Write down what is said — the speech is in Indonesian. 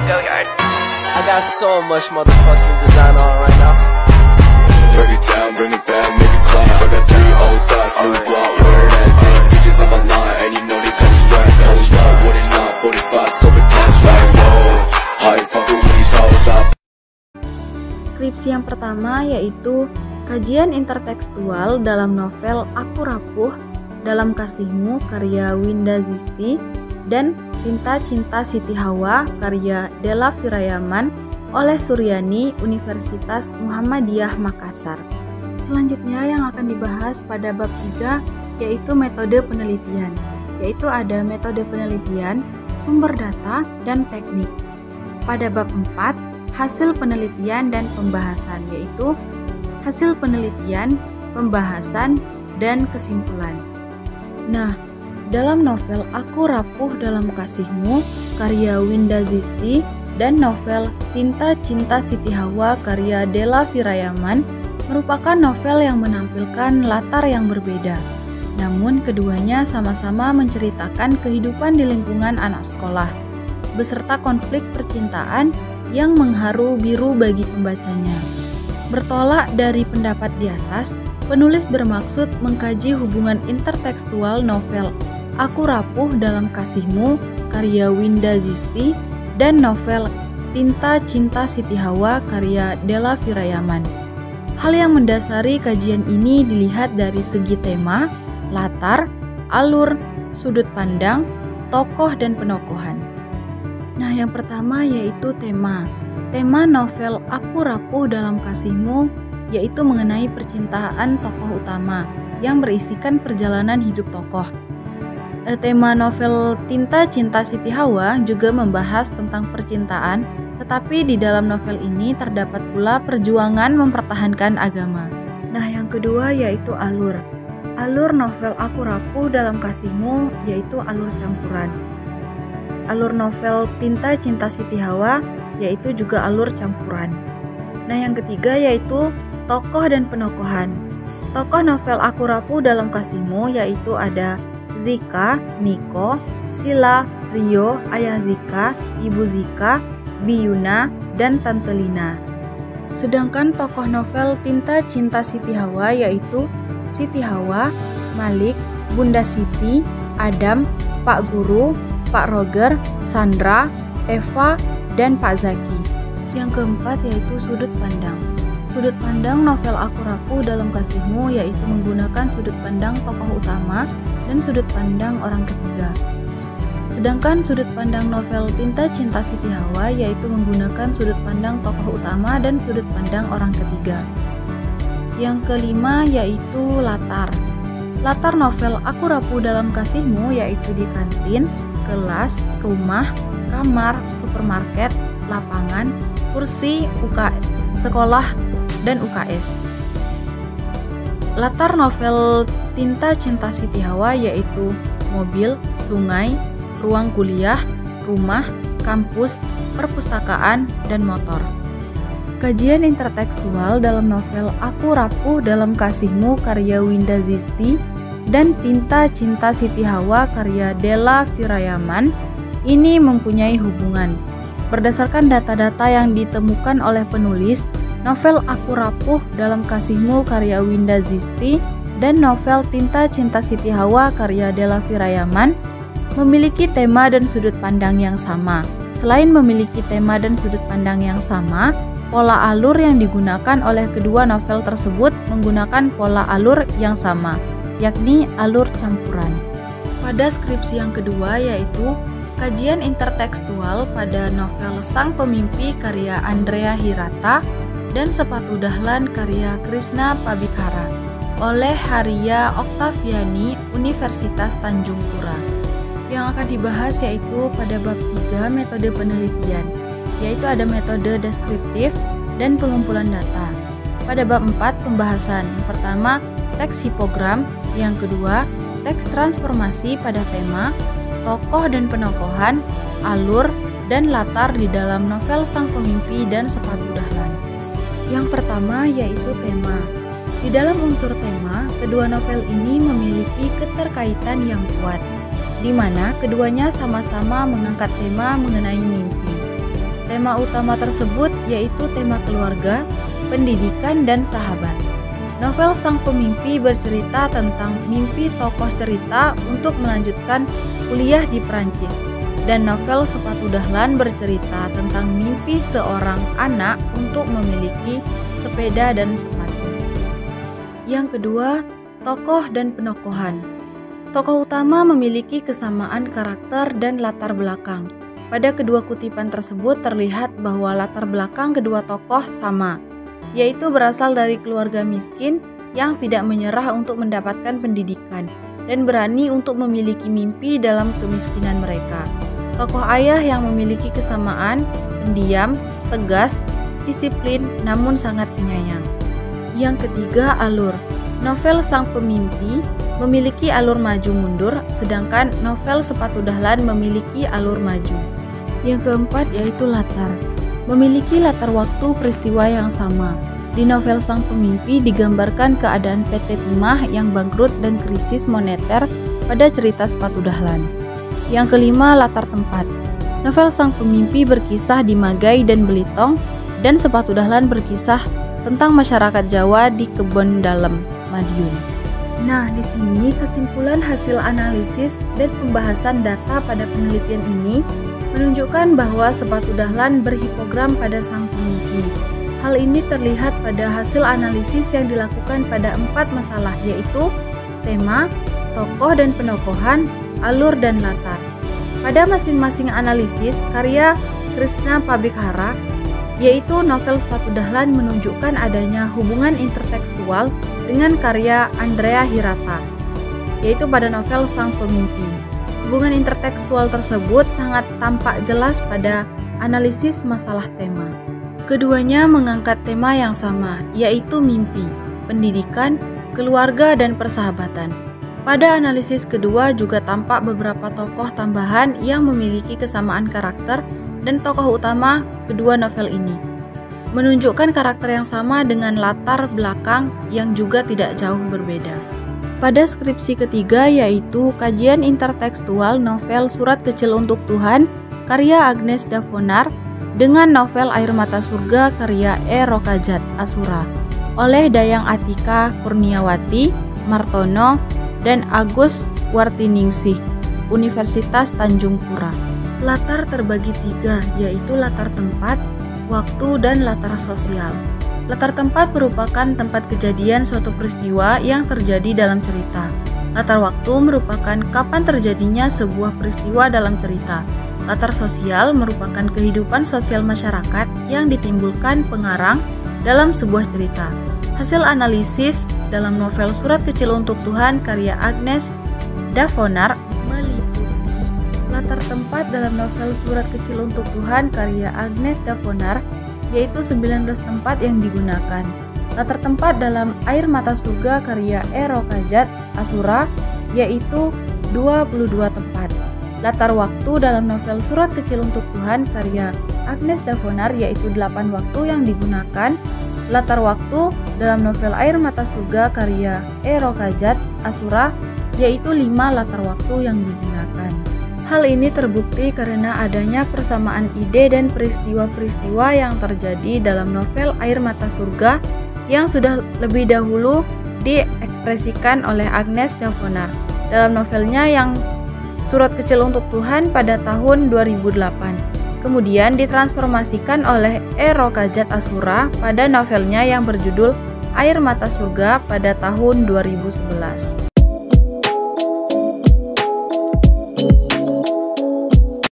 Go yard. I got so much motherfucking design on right now. Break it down, bring it back, make it clap. I got 3 old thoughts, new block, where that damn bitches on my line, and you know they come straight. Hold up, what it not, 45, stupid cash like whoa. How you fucking with these hoes up? Skripsi yang pertama yaitu kajian intertekstual dalam novel Aku Rapuh Dalam Kasihmu karya Winda Zisti dan Tinta Cinta Siti Hawa karya Della Firayaman oleh Suryani Universitas Muhammadiyah Makassar. Selanjutnya yang akan dibahas pada bab 3 yaitu metode penelitian, yaitu ada metode penelitian, sumber data, dan teknik. Pada bab 4, hasil penelitian dan pembahasan, yaitu hasil penelitian, pembahasan, dan kesimpulan. Nah, dalam novel Aku Rapuh Dalam Kasihmu karya Winda Zisti dan novel Tinta Cinta Siti Hawa karya Della Firayaman merupakan novel yang menampilkan latar yang berbeda. Namun keduanya sama-sama menceritakan kehidupan di lingkungan anak sekolah, beserta konflik percintaan yang mengharu biru bagi pembacanya. Bertolak dari pendapat di atas, penulis bermaksud mengkaji hubungan intertekstual novel Aku Rapuh Dalam Kasihmu karya Winda Zisti dan novel Tinta Cinta Siti Hawa karya Della Firayaman. Hal yang mendasari kajian ini dilihat dari segi tema, latar, alur, sudut pandang, tokoh, dan penokohan. Nah, yang pertama yaitu tema. Tema novel Aku Rapuh Dalam Kasihmu yaitu mengenai percintaan tokoh utama yang berisikan perjalanan hidup tokoh. Tema novel Tinta Cinta Siti Hawa juga membahas tentang percintaan, tetapi di dalam novel ini terdapat pula perjuangan mempertahankan agama. Nah, yang kedua yaitu alur. Alur novel Aku Rapuh Dalam Kasihmu yaitu alur campuran. Alur novel Tinta Cinta Siti Hawa yaitu juga alur campuran. Nah, yang ketiga yaitu tokoh dan penokohan. Tokoh novel Aku Rapuh Dalam Kasihmu yaitu ada Zika, Niko, Sila, Rio, Ayah Zika, Ibu Zika, Biyuna, dan Tante Lina. Sedangkan tokoh novel Tinta Cinta Siti Hawa yaitu Siti Hawa, Malik, Bunda Siti, Adam, Pak Guru, Pak Roger, Sandra, Eva, dan Pak Zaki. Yang keempat yaitu sudut pandang. Sudut pandang novel Aku Rapuh Dalam Kasihmu yaitu menggunakan sudut pandang tokoh utama dan sudut pandang orang ketiga. Sedangkan sudut pandang novel Tinta Cinta Siti Hawa yaitu menggunakan sudut pandang tokoh utama dan sudut pandang orang ketiga. Yang kelima yaitu latar. Latar novel Aku Rapuh Dalam Kasihmu yaitu di kantin, kelas, rumah, kamar, supermarket, lapangan, kursi, sekolah, dan UKS. Latar novel Tinta Cinta Siti Hawa yaitu mobil, sungai, ruang kuliah, rumah, kampus, perpustakaan, dan motor. Kajian intertekstual dalam novel Aku Rapuh Dalam Kasihmu karya Winda Zisti dan Tinta Cinta Siti Hawa karya Della Firayaman ini mempunyai hubungan. Berdasarkan data-data yang ditemukan oleh penulis, novel Aku Rapuh Dalam Kasihmu karya Winda Zisti dan novel Tinta Cinta Siti Hawa karya Della Firayaman memiliki tema dan sudut pandang yang sama. Selain memiliki tema dan sudut pandang yang sama, pola alur yang digunakan oleh kedua novel tersebut menggunakan pola alur yang sama, yakni alur campuran. Pada skripsi yang kedua yaitu kajian intertekstual pada novel Sang Pemimpi karya Andrea Hirata dan Sepatu Dahlan karya Krishna Pabikara oleh Haria Oktaviani Universitas Tanjung Pura. Yang akan dibahas yaitu pada bab 3 metode penelitian, yaitu ada metode deskriptif dan pengumpulan data. Pada bab 4 pembahasan, yang pertama teks hipogram, yang kedua teks transformasi pada tema, tokoh dan penokohan, alur, dan latar di dalam novel Sang Pemimpi dan Sepatu Dahlan. Yang pertama yaitu tema. Di dalam unsur tema, kedua novel ini memiliki keterkaitan yang kuat, di mana keduanya sama-sama mengangkat tema mengenai mimpi. Tema utama tersebut yaitu tema keluarga, pendidikan, dan sahabat. Novel Sang Pemimpi bercerita tentang mimpi tokoh cerita untuk melanjutkan kuliah di Prancis. Dan novel Sepatu Dahlan bercerita tentang mimpi seorang anak untuk memiliki sepeda dan sepatu. Yang kedua, tokoh dan penokohan. Tokoh utama memiliki kesamaan karakter dan latar belakang. Pada kedua kutipan tersebut terlihat bahwa latar belakang kedua tokoh sama, yaitu berasal dari keluarga miskin yang tidak menyerah untuk mendapatkan pendidikan dan berani untuk memiliki mimpi dalam kemiskinan mereka. Tokoh ayah yang memiliki kesamaan, pendiam, tegas, disiplin, namun sangat penyayang. Yang ketiga, alur. Novel Sang Pemimpi memiliki alur maju mundur, sedangkan novel Sepatu Dahlan memiliki alur maju. Yang keempat yaitu latar. Memiliki latar waktu peristiwa yang sama. Di novel Sang Pemimpi digambarkan keadaan PT Timah yang bangkrut dan krisis moneter pada cerita Sepatu Dahlan. Yang kelima, latar tempat. Novel Sang Pemimpi berkisah di Magai dan Belitung, dan Sepatu Dahlan berkisah tentang masyarakat Jawa di Kebon Dalem, Madiun. Nah, di sini kesimpulan hasil analisis dan pembahasan data pada penelitian ini menunjukkan bahwa Sepatu Dahlan berhipogram pada Sang Pemimpi. Hal ini terlihat pada hasil analisis yang dilakukan pada 4 masalah, yaitu tema, tokoh dan penokohan, alur, dan latar. Pada masing-masing analisis, karya Krishna Pabikara, yaitu novel Sepatu Dahlan, menunjukkan adanya hubungan intertekstual dengan karya Andrea Hirata, yaitu pada novel Sang Pemimpi. Hubungan intertekstual tersebut sangat tampak jelas pada analisis masalah tema. Keduanya mengangkat tema yang sama, yaitu mimpi, pendidikan, keluarga, dan persahabatan. Pada analisis kedua juga tampak beberapa tokoh tambahan yang memiliki kesamaan karakter dan tokoh utama kedua novel ini, menunjukkan karakter yang sama dengan latar belakang yang juga tidak jauh berbeda. Pada skripsi ketiga yaitu kajian intertekstual novel Surat Kecil untuk Tuhan karya Agnes Davonar dengan novel Air Mata Surga karya E. Rokajat Asura oleh Dayang Atika Kurniawati Martono dan Agus Wartiningsih Universitas Tanjung Pura. Latar terbagi 3, yaitu latar tempat, waktu, dan latar sosial. Latar tempat merupakan tempat kejadian suatu peristiwa yang terjadi dalam cerita. Latar waktu merupakan kapan terjadinya sebuah peristiwa dalam cerita. Latar sosial merupakan kehidupan sosial masyarakat yang ditimbulkan pengarang dalam sebuah cerita. Hasil analisis dalam novel Surat Kecil untuk Tuhan karya Agnes Davonar meliputi latar tempat dalam novel Surat Kecil untuk Tuhan karya Agnes Davonar, yaitu 19 tempat yang digunakan. Latar tempat dalam Air Mata Surga karya E. Rokajat Asura, yaitu 22 tempat. Latar waktu dalam novel Surat Kecil untuk Tuhan karya Agnes Davonar, yaitu 8 waktu yang digunakan. Latar waktu dalam novel Air Mata Surga karya E. Rokajat Asura, yaitu 5 latar waktu yang digunakan. Hal ini terbukti karena adanya persamaan ide dan peristiwa-peristiwa yang terjadi dalam novel Air Mata Surga yang sudah lebih dahulu diekspresikan oleh Agnes Davonar dalam novelnya yang Surat Kecil untuk Tuhan pada tahun 2008. Kemudian ditransformasikan oleh E. Rokajat Asura pada novelnya yang berjudul Air Mata Surga pada tahun 2011.